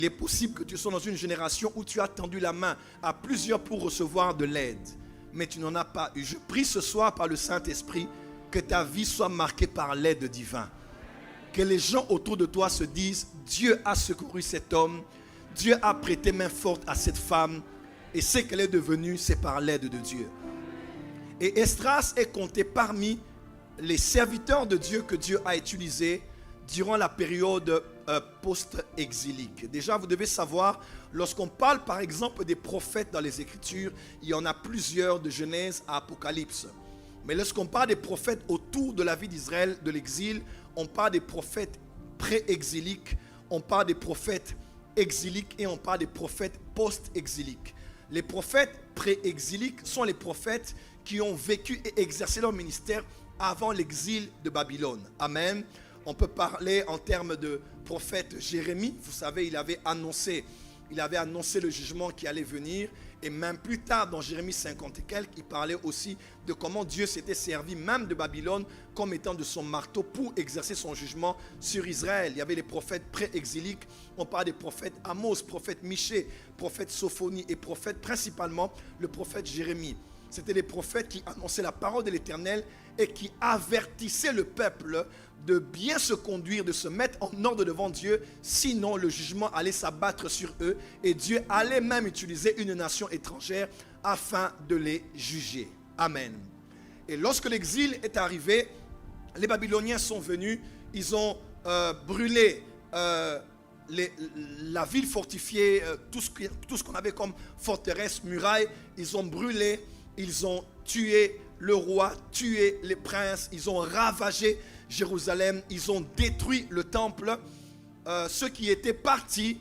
Il est possible que tu sois dans une génération où tu as tendu la main à plusieurs pour recevoir de l'aide, mais tu n'en as pas eu. Je prie ce soir par le Saint-Esprit que ta vie soit marquée par l'aide divine. Que les gens autour de toi se disent, Dieu a secouru cet homme, Dieu a prêté main forte à cette femme, et ce qu'elle est devenue, c'est par l'aide de Dieu. Et Esdras est compté parmi les serviteurs de Dieu que Dieu a utilisés durant la période post-exilique. Déjà, vous devez savoir, lorsqu'on parle par exemple des prophètes dans les Écritures, il y en a plusieurs de Genèse à Apocalypse. Mais lorsqu'on parle des prophètes autour de la vie d'Israël, de l'exil, on parle des prophètes pré-exiliques, on parle des prophètes exiliques et on parle des prophètes post-exiliques. Les prophètes pré-exiliques sont les prophètes qui ont vécu et exercé leur ministère avant l'exil de Babylone. Amen. On peut parler en termes de prophète Jérémie. Vous savez, il avait annoncé le jugement qui allait venir. Et même plus tard, dans Jérémie 50 et quelques, il parlait aussi de comment Dieu s'était servi même de Babylone comme étant de son marteau pour exercer son jugement sur Israël. Il y avait les prophètes pré-exiliques. On parle des prophètes Amos, prophète Michée, prophète Sophonie et prophète principalement le prophète Jérémie. C'était des prophètes qui annonçaient la parole de l'Éternel et qui avertissaient le peuple de bien se conduire, de se mettre en ordre devant Dieu, sinon le jugement allait s'abattre sur eux et Dieu allait même utiliser une nation étrangère afin de les juger. Amen. Et lorsque l'exil est arrivé, les Babyloniens sont venus, ils ont brûlé la ville fortifiée, tout ce qu'on avait comme forteresse, muraille, ils ont brûlé, ils ont tué le roi, tué les princes, ils ont ravagé Jérusalem, ils ont détruit le temple. Ceux qui étaient partis